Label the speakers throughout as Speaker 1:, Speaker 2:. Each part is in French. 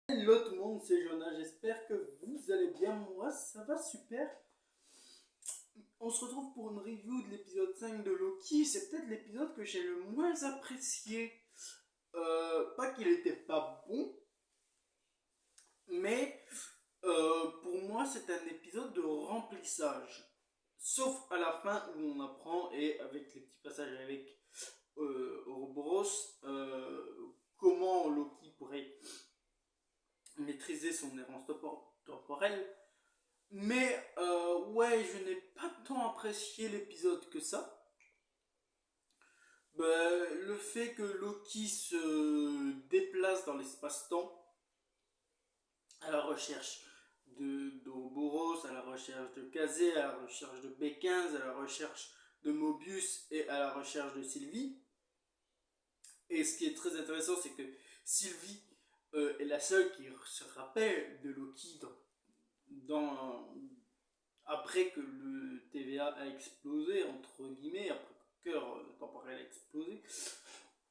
Speaker 1: Hello tout le monde, c'est Jonah, j'espère que vous allez bien, moi ça va super. On se retrouve pour une review de l'épisode 5 de Loki, c'est peut-être l'épisode que j'ai le moins apprécié. Pas qu'il était pas bon, mais pour moi c'est un épisode de remplissage. Sauf à la fin où on apprend, et avec les petits passages avec Ouroboros, comment Loki pourrait maîtriser son errance temporelle. Mais ouais, je n'ai pas tant apprécié l'épisode que ça. Le fait que Loki se déplace dans l'espace-temps à la recherche d'Ouroboros, à la recherche de Kazé, à la recherche de B15, à la recherche de Mobius et à la recherche de Sylvie. Et ce qui est très intéressant, c'est que Sylvie est la seule qui se rappelle de Loki après que le TVA a explosé, entre guillemets, après que le cœur temporel a explosé.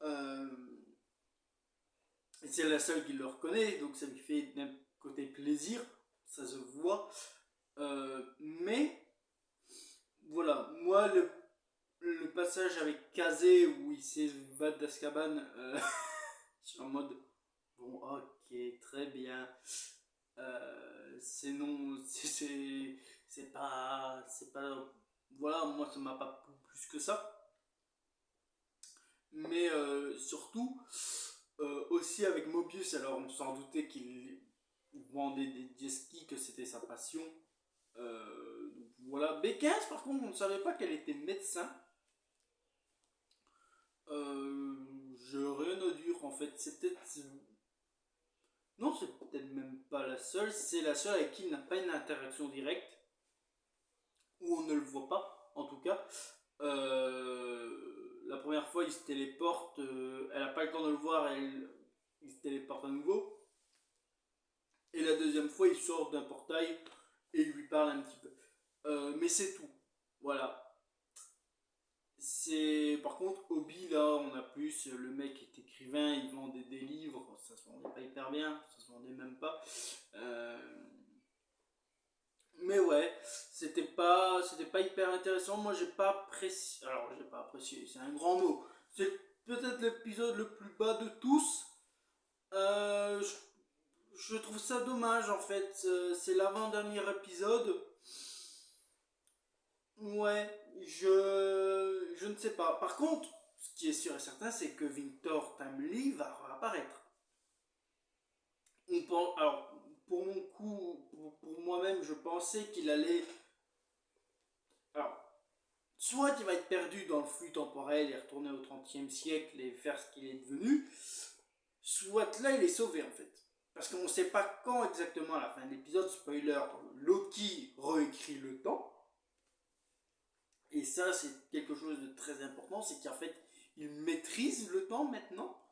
Speaker 1: Euh, c'est la seule qui le reconnaît, donc ça lui fait d'un côté plaisir, ça se voit. Mais voilà, moi le passage avec Kazé où il s'évade d'Azkaban, je suis en mode bon, ok, très bien. C'est non, c'est pas, voilà, moi ça m'a pas plu plus que ça. Mais surtout, aussi avec Mobius, alors on s'en doutait qu'il vendait des jet skis, que c'était sa passion. Donc voilà. B15, par contre, on ne savait pas qu'elle était médecin. J'ai rien à dire en fait. C'est peut-être. Non, c'est peut-être même pas la seule. C'est la seule avec qui il n'a pas une interaction directe. Ou on ne le voit pas, en tout cas. La première fois, il se téléporte. Elle n'a pas le temps de le voir. Il se téléporte à nouveau. Et la deuxième fois, il sort d'un portail et il lui parle un petit peu. Mais c'est tout. Voilà. C'est par contre Obi là, on a plus le mec est écrivain, il vendait des livres, ça se vendait pas hyper bien, ça se vendait même pas. Euh, mais ouais, c'était pas hyper intéressant. Moi j'ai pas apprécié, alors j'ai pas apprécié, c'est un grand mot. C'est peut-être l'épisode le plus bas de tous. Je trouve ça dommage en fait. C'est l'avant-dernier épisode. Ouais, je ne sais pas. Par contre, ce qui est sûr et certain, c'est que Victor Timely va réapparaître. Alors, pour mon coup, pour moi-même, je pensais qu'il allait. Alors, soit il va être perdu dans le flux temporel et retourner au XXe siècle et faire ce qu'il est devenu, soit là, il est sauvé en fait. Parce qu'on ne sait pas quand exactement à la fin de l'épisode, spoiler, Loki réécrit le temps. Et ça, c'est quelque chose de très important, c'est qu'en fait, il maîtrise le temps maintenant,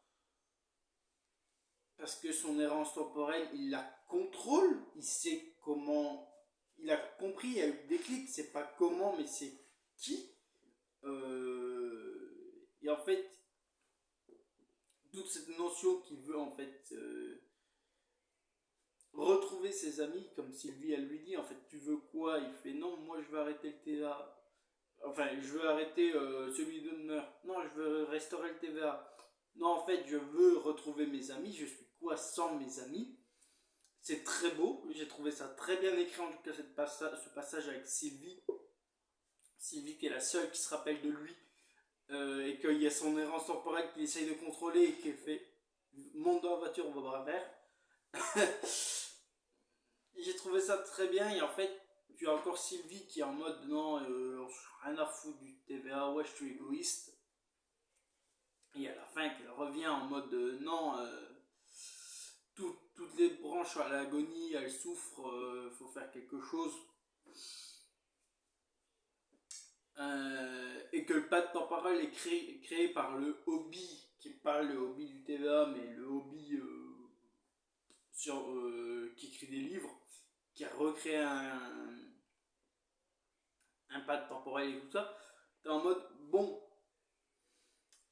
Speaker 1: parce que son errance temporelle, il la contrôle, il sait comment, il a compris, il y a eu des déclic, c'est pas comment, mais c'est qui. Et en fait, toute cette notion qu'il veut en fait retrouver ses amis, comme Sylvie elle lui dit, en fait, tu veux quoi? Il fait non, moi je veux arrêter le TVA. Enfin, je veux arrêter celui d'honneur. Non, je veux restaurer le TVA. Non, en fait, je veux retrouver mes amis. Je suis quoi sans mes amis? C'est très beau. J'ai trouvé ça très bien écrit, en tout cas, ce passage avec Sylvie. Sylvie qui est la seule qui se rappelle de lui. Et qu'il y a son errance temporelle qu'il essaye de contrôler et qui fait monte dans la voiture, on va boire un verre. J'ai trouvé ça très bien. Et en fait, tu as encore Sylvie qui est en mode non, rien à foutre du TVA, ouais, je suis égoïste. Et à la fin, qu'elle revient en mode non, toutes les branches à l'agonie, elles souffrent, faut faire quelque chose. Et que le pas de temporel est créé par le hobby, qui est pas le hobby du TVA, mais le hobby qui écrit des livres, qui a recréé un pad temporel et tout ça, t'es en mode bon.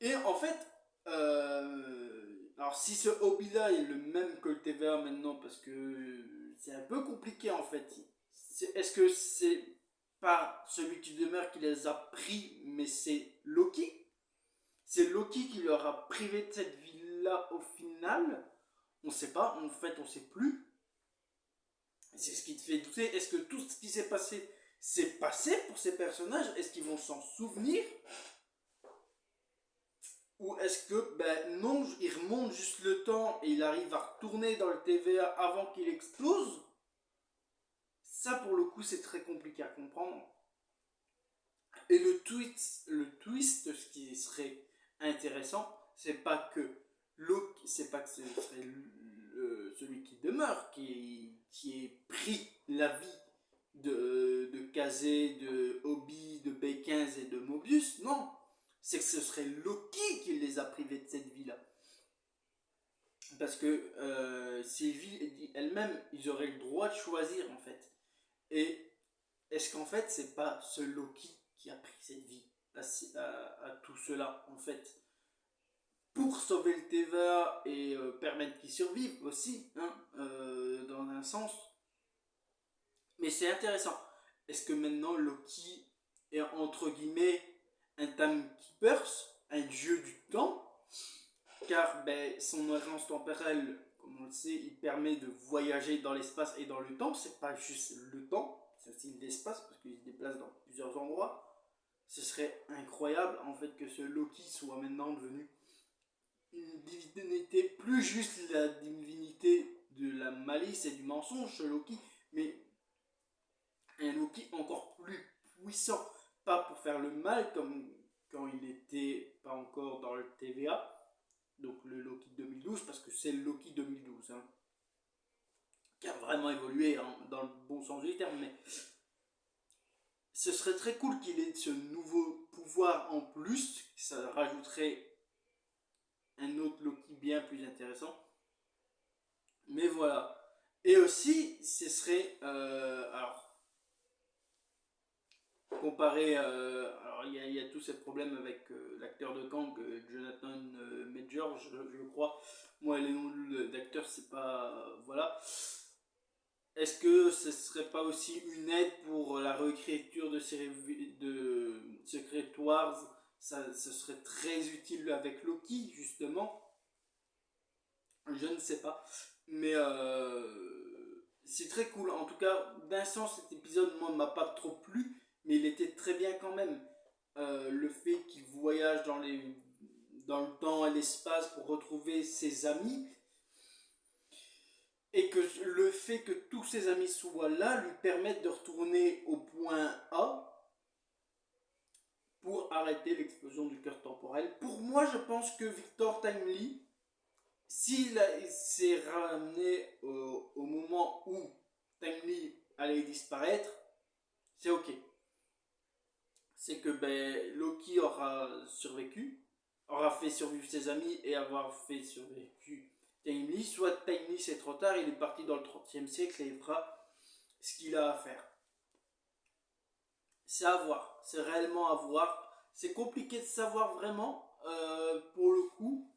Speaker 1: Et en fait, Alors si ce hobby-là est le même que le TVA maintenant, parce que c'est un peu compliqué en fait. Est-ce que c'est pas celui qui demeure qui les a pris, mais c'est Loki? C'est Loki qui leur a privé de cette vie-là au final? On sait pas, en fait on sait plus. C'est ce qui te fait douter. Est-ce que tout ce qui s'est passé s'est passé pour ces personnages? Est-ce qu'ils vont s'en souvenir? Ou est-ce que, ben non, il remonte juste le temps et il arrive à retourner dans le TVA avant qu'il explose? Ça, pour le coup, c'est très compliqué à comprendre. Et le twist, ce qui serait intéressant, c'est pas que Loki, c'est pas que ce serait celui qui demeure, qui ait pris la vie de Kazé, de Obi, de B15 et de Mobius, non. C'est que ce serait Loki qui les a privés de cette vie-là. Parce que Sylvie elle-même, ils auraient le droit de choisir en fait. Et est-ce qu'en fait, c'est pas ce Loki qui a pris cette vie à tout cela en fait, pour sauver le TVA et permettre qu'ils survivent aussi, hein, dans un sens. Mais c'est intéressant. Est-ce que maintenant Loki est entre guillemets un timekeepers, un dieu du temps? Car ben, son agence temporelle, comme on le sait, il permet de voyager dans l'espace et dans le temps. C'est pas juste le temps, c'est aussi l'espace parce qu'il se déplace dans plusieurs endroits. Ce serait incroyable en fait que ce Loki soit maintenant devenu une divinité, plus juste la divinité de la malice et du mensonge, ce Loki, mais un Loki encore plus puissant, pas pour faire le mal comme quand il était pas encore dans le TVA, donc le Loki 2012, parce que c'est le Loki 2012, hein, qui a vraiment évolué hein, dans le bon sens du terme, mais ce serait très cool qu'il ait ce nouveau pouvoir en plus, ça rajouterait un autre Loki bien plus intéressant. Mais voilà. Et aussi, ce serait, alors, comparé, alors il y a tous ces problèmes avec l'acteur de Kang, Jonathan Major, je crois. Moi, les noms d'acteurs, c'est pas, voilà. Est-ce que ce serait pas aussi une aide pour la réécriture de Secret Wars? Ça, ce serait très utile avec Loki, justement. Je ne sais pas. Mais c'est très cool. En tout cas, d'un sens, cet épisode, moi, m'a pas trop plu. Mais il était très bien quand même. Le fait qu'il voyage dans le temps et l'espace pour retrouver ses amis. Et que le fait que tous ses amis soient là lui permettent de retourner au point A pour arrêter l'explosion du cœur temporel. Pour moi, je pense que Victor Timely, s'il s'est ramené au moment où Timely allait disparaître, c'est ok. C'est que ben, Loki aura survécu, aura fait survivre ses amis et avoir fait survécu Timely. Soit Timely c'est trop tard, il est parti dans le 30e siècle et il fera ce qu'il a à faire. C'est à voir, c'est réellement à voir. C'est compliqué de savoir vraiment pour le coup.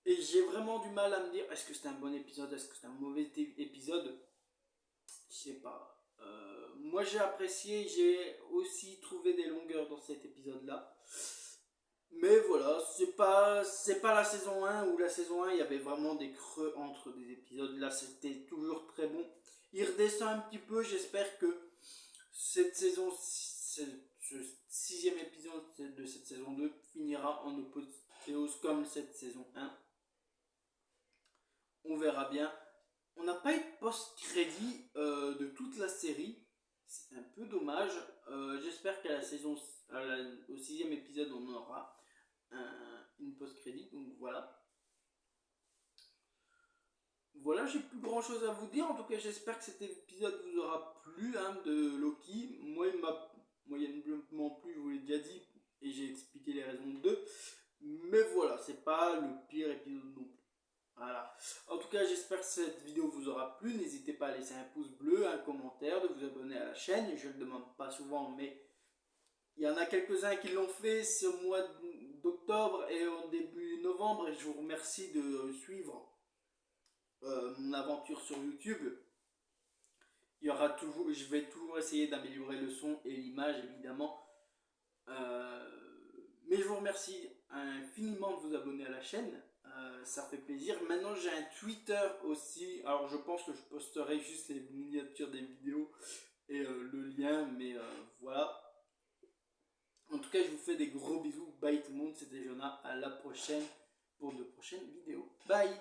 Speaker 1: Et j'ai vraiment du mal à me dire est-ce que c'est un bon épisode, est-ce que c'est un mauvais épisode. Je sais pas. Moi j'ai apprécié, j'ai aussi trouvé des longueurs dans cet épisode-là. Mais voilà, c'est pas la saison 1 où la saison 1 il y avait vraiment des creux entre des épisodes. Là c'était toujours très bon. Il redescend un petit peu, j'espère que cette saison, ce sixième épisode de cette saison 2 finira en apothéose comme cette saison 1. On verra bien. On n'a pas eu de post-crédit de toute la série. C'est un peu dommage. J'espère qu'à la saison, au sixième épisode, on aura une post-crédit. Donc voilà. Voilà, j'ai plus grand chose à vous dire. En tout cas, j'espère que cet épisode vous aura plu hein, de Loki. Moi, il m'a moyennement plu, je vous l'ai déjà dit. Et j'ai expliqué les raisons de deux. Mais voilà, c'est pas le pire épisode non plus. Voilà. En tout cas, j'espère que cette vidéo vous aura plu. N'hésitez pas à laisser un pouce bleu, un commentaire, de vous abonner à la chaîne. Je ne le demande pas souvent, mais il y en a quelques-uns qui l'ont fait ce mois d'octobre et au début novembre. Et je vous remercie de suivre mon aventure sur YouTube. Il y aura toujours, je vais toujours essayer d'améliorer le son et l'image évidemment. Mais je vous remercie infiniment de vous abonner à la chaîne. Ça fait plaisir. Maintenant j'ai un Twitter aussi. Alors je pense que je posterai juste les miniatures des vidéos et le lien. Mais voilà. En tout cas je vous fais des gros bisous. Bye tout le monde. C'était Jonah. À la prochaine pour de prochaines vidéos. Bye.